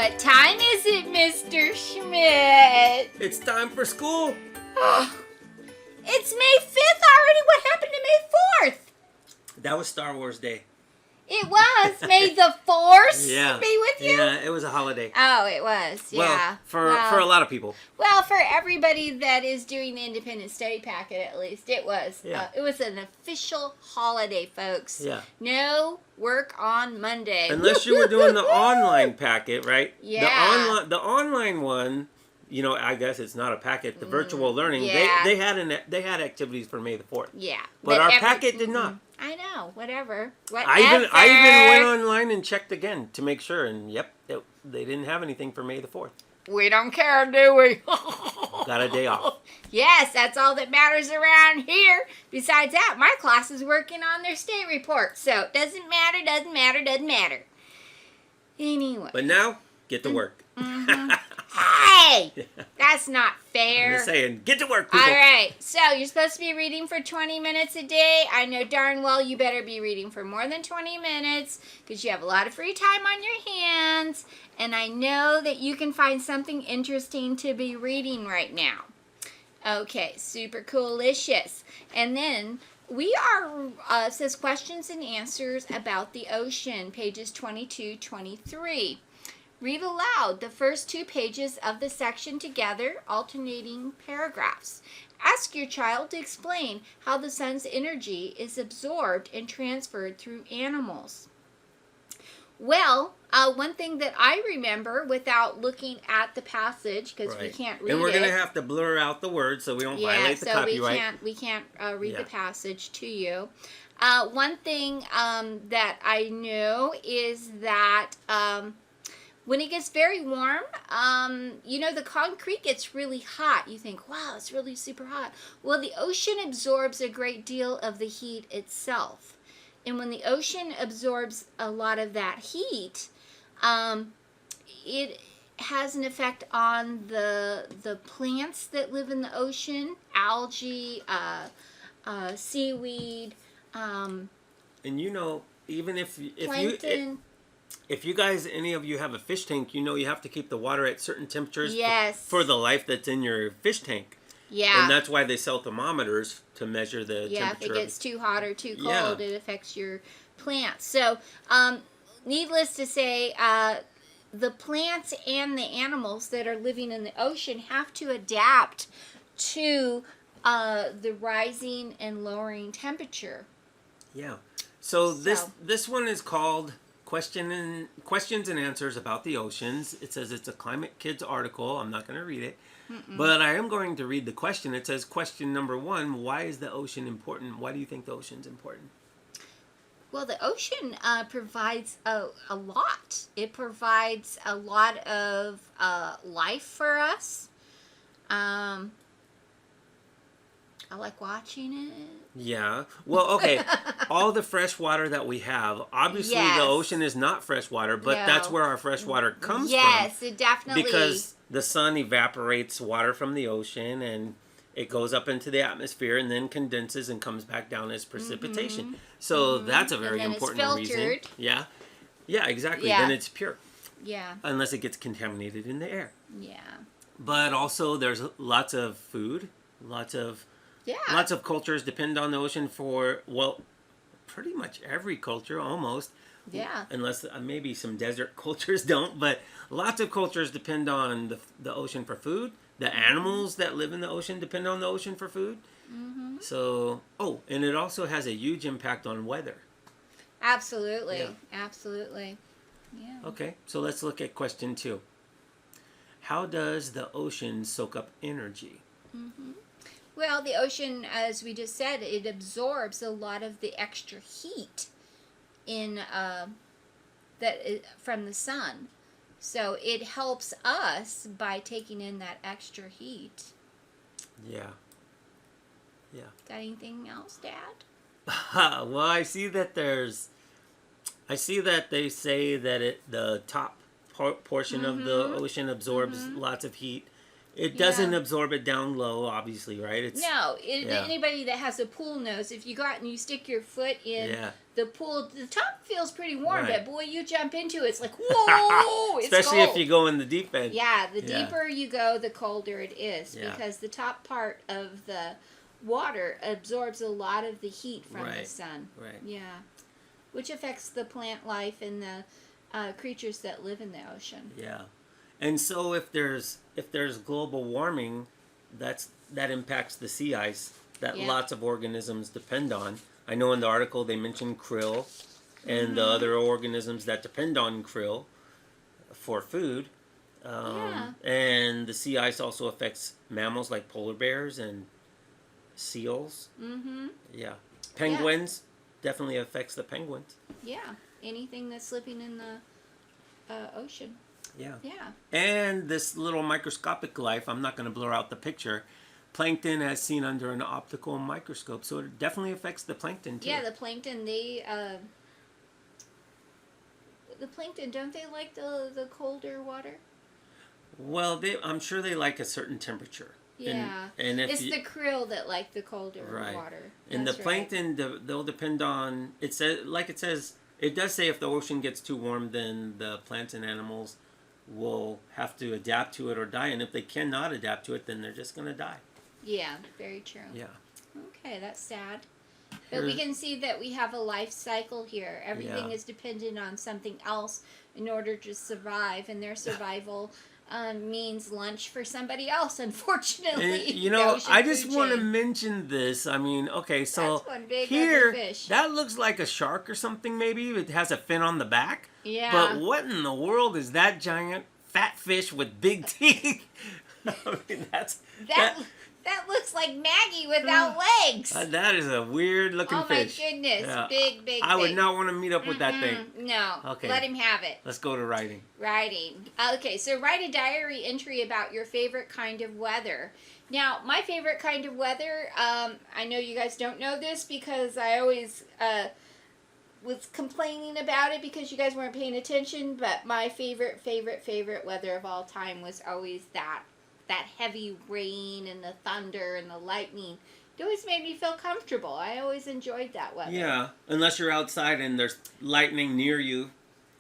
What time is it, Mr. Schmidt? It's time for school. Oh, it's May 5th already. What happened to May 4th? That was Star Wars Day. It was. May the 4th Yeah. be with you? Yeah, it was a holiday. Oh, it was. Yeah. Well, for a lot of people. Well, for everybody that is doing the independent study packet, at least, it was. Yeah. It was an official holiday, folks. Yeah. No work on Monday. Unless you were doing the online packet, right? Yeah. The online one, you know, I guess it's not a packet. The virtual learning, yeah. they had activities for May the 4th. Yeah. But our packet did not. I know. Whatever. I even went online and checked again to make sure, and yep, they didn't have anything for May the 4th. We don't care, do we? Got a day off. Yes, that's all that matters around here. Besides that, my class is working on their state report, so doesn't matter. Anyway. But now, get to work. Mm-hmm. Hey! That's not fair. I'm just saying, get to work, people. All right, so you're supposed to be reading for 20 minutes a day. I know darn well you better be reading for more than 20 minutes because you have a lot of free time on your hands. And I know that you can find something interesting to be reading right now. Okay, super coolicious. And then we are, says questions and answers about the ocean, pages 22, 23. Read aloud the first 2 pages of the section together, alternating paragraphs. Ask your child to explain how the sun's energy is absorbed and transferred through animals. Well, one thing that I remember without looking at the passage, because we can't read it. And we're going to have to blur out the words so we don't violate the copyright. Yeah, so we can't read the passage to you. One thing that I know is that when it gets very warm, you know, the concrete gets really hot. You think, wow, it's really super hot. Well, the ocean absorbs a great deal of the heat itself. And when the ocean absorbs a lot of that heat, it has an effect on the plants that live in the ocean, algae, seaweed, and you know, even if plankton. If you guys, any of you have a fish tank, you know you have to keep the water at certain temperatures for the life that's in your fish tank. Yeah. And that's why they sell thermometers to measure the temperature. Yeah, if it gets too hot or too cold, it affects your plants. So, needless to say, the plants and the animals that are living in the ocean have to adapt to the rising and lowering temperature. Yeah. So this one is called Questions and Answers About the Oceans. It says it's a Climate Kids article. I'm not going to read it. But I am going to read the question. It says, question number 1, why is the ocean important? Why do you think the ocean's important? Well, the ocean provides a lot. It provides a lot of life for us. I like watching it. Yeah. Well, okay. All the fresh water that we have, obviously the ocean is not fresh water, but that's where our fresh water comes from. Yes, it definitely. Because the sun evaporates water from the ocean and it goes up into the atmosphere and then condenses and comes back down as precipitation. So that's a very important reason. Yeah. Yeah, exactly. Yeah. Then it's pure. Yeah. Unless it gets contaminated in the air. Yeah. But also there's lots of food, lots of cultures depend on the ocean for, well, pretty much every culture almost. Yeah. Unless maybe some desert cultures don't, but lots of cultures depend on the ocean for food. The animals that live in the ocean depend on the ocean for food. So, and it also has a huge impact on weather. Absolutely. Yeah. Absolutely. Yeah. Okay, so let's look at question 2. How does the ocean soak up energy? Well, the ocean, as we just said, it absorbs a lot of the extra heat from the sun. So it helps us by taking in that extra heat. Yeah. Yeah. Got anything else, Dad? Well, I see that they say that the top portion of the ocean absorbs lots of heat. It doesn't absorb it down low, obviously, right? Anybody that has a pool knows if you go out and you stick your foot in the pool, the top feels pretty warm, but boy, you jump into it, it's like, whoa, it's especially cold. if you go in the deep end. Yeah, the deeper you go, the colder it is because the top part of the water absorbs a lot of the heat from the sun. Right. Yeah, which affects the plant life and the creatures that live in the ocean. Yeah. And so if there's global warming, that impacts the sea ice that lots of organisms depend on. I know in the article they mentioned krill and the other organisms that depend on krill for food. And the sea ice also affects mammals like polar bears and seals. Yeah. Penguins definitely affects the penguins. Yeah. Anything that's living in the ocean. Yeah. Yeah. And this little microscopic life, I'm not going to blur out the picture, plankton as seen under an optical microscope. So it definitely affects the plankton too. Yeah, the plankton, the plankton, don't they like the colder water? Well, I'm sure they like a certain temperature. Yeah. And if it's the krill that like the colder water. And That's the plankton, they'll depend on, it says, it does say if the ocean gets too warm, then the plants and animals will have to adapt to it or die, and if they cannot adapt to it, then they're just going to die. Yeah, very true. Yeah. Okay, that's sad. But we can see that we have a life cycle here. Everything is dependent on something else in order to survive, and their survival means lunch for somebody else, unfortunately. And, I just want to mention this. I mean, okay, so that's one big here, ugly fish. that looks like a shark or something maybe. It has a fin on the back. Yeah. But what in the world is that giant fat fish with big teeth? I mean, that looks like Maggie without legs. That is a weird looking fish. Oh my goodness. Yeah. Big. I would not want to meet up with that thing. No. Okay. Let him have it. Let's go to writing. Okay, so write a diary entry about your favorite kind of weather. Now, my favorite kind of weather, I know you guys don't know this because I always was complaining about it because you guys weren't paying attention, but my favorite weather of all time was always that heavy rain and the thunder and the lightning. It always made me feel comfortable. I always enjoyed that weather. Yeah, unless you're outside and there's lightning near you.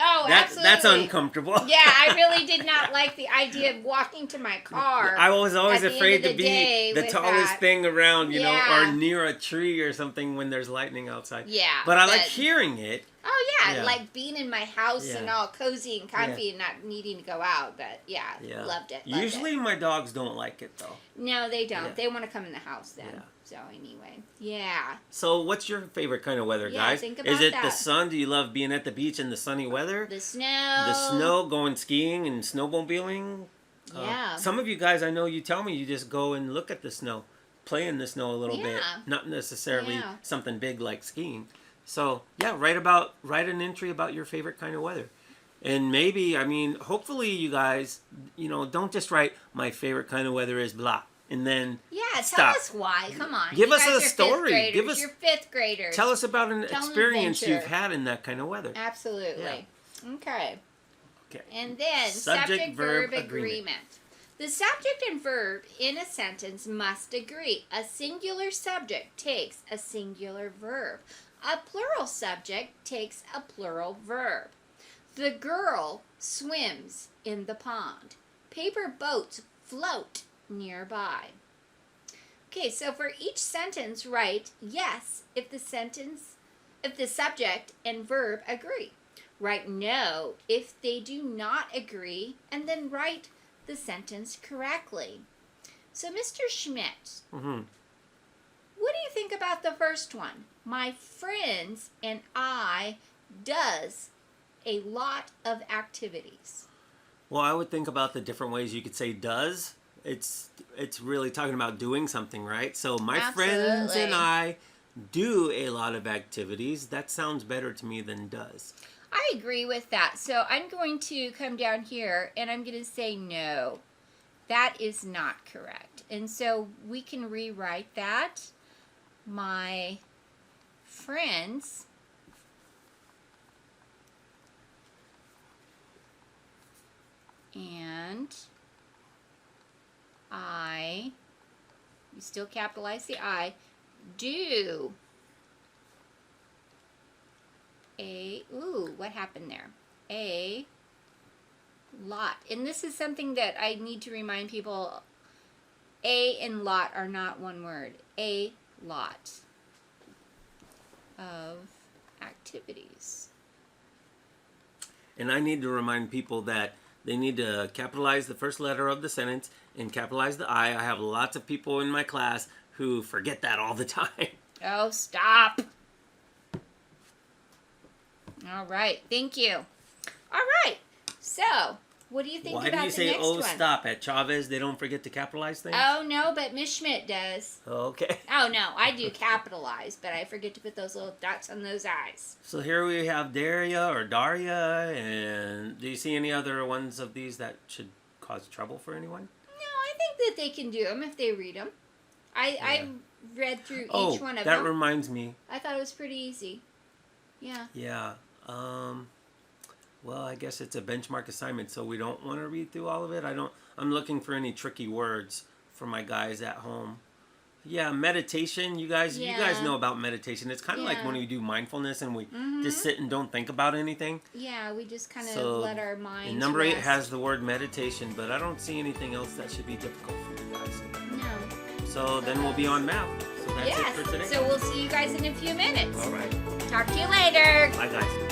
Oh, absolutely. That's uncomfortable. Yeah, I really did not like the idea of walking to my car. I was always afraid to be the tallest thing around, or near a tree or something when there's lightning outside. Yeah. But I like hearing it. Oh, yeah, like being in my house and all cozy and comfy and not needing to go out. But, loved it. Usually my dogs don't like it, though. No, they don't. Yeah. They want to come in the house then. Yeah. So, anyway. Yeah. So, what's your favorite kind of weather, guys? Think about Is it the sun? Do you love being at the beach in the sunny weather? The snow. The snow, going skiing and snowmobiling? Yeah. Some of you guys, I know you tell me you just go and look at the snow, play in the snow a little bit. Not necessarily something big like skiing. So, write an entry about your favorite kind of weather. And maybe, hopefully you guys, don't just write, my favorite kind of weather is blah. And then tell us why. Come on. Give us a story. Give us your fifth graders. Tell us about an experience you've had in that kind of weather. Absolutely. Yeah. Okay. And then subject verb agreement. The subject and verb in a sentence must agree. A singular subject takes a singular verb. A plural subject takes a plural verb. The girl swims in the pond. Paper boats float nearby. Okay, so for each sentence, write yes if the subject and verb agree. Write no if they do not agree, and then write the sentence correctly. So, Mr. Schmidt, what do you think about the first one? My friends and I does a lot of activities. Well, I would think about the different ways you could say does. It's really talking about doing something, right? So my friends and I do a lot of activities. That sounds better to me than does. I agree with that. So I'm going to come down here and I'm going to say no. That is not correct. And so we can rewrite that. My friends and I, you still capitalize the I, do what happened there? A lot. And this is something that I need to remind people, a and lot are not one word. A lot of activities. And I need to remind people that they need to capitalize the first letter of the sentence and capitalize the I. I have lots of people in my class who forget that all the time. Oh, stop. All right. Thank you. All right. So, what do you think Why about do you the say, next oh, one? stop? At Chavez, they don't forget to capitalize things? Oh, no, but Miss Schmidt does. Okay. Oh, no, I do capitalize, but I forget to put those little dots on those I's. So here we have Daria or Daria, and do you see any other ones of these that should cause trouble for anyone? No, I think that they can do them if they read them. I read through each one of that them. reminds me. I thought it was pretty easy. Yeah. Yeah. Well, I guess it's a benchmark assignment, so we don't want to read through all of it. I'm looking for any tricky words for my guys at home. Yeah, meditation. You guys know about meditation. It's kind of like when we do mindfulness and we just sit and don't think about anything. Yeah, we just kind of let our minds and number rest. 8 has the word meditation, but I don't see anything else that should be difficult for you guys. No. So then we'll be on math. So that's it for today. So we'll see you guys in a few minutes. All right. Talk to you later. Bye, guys.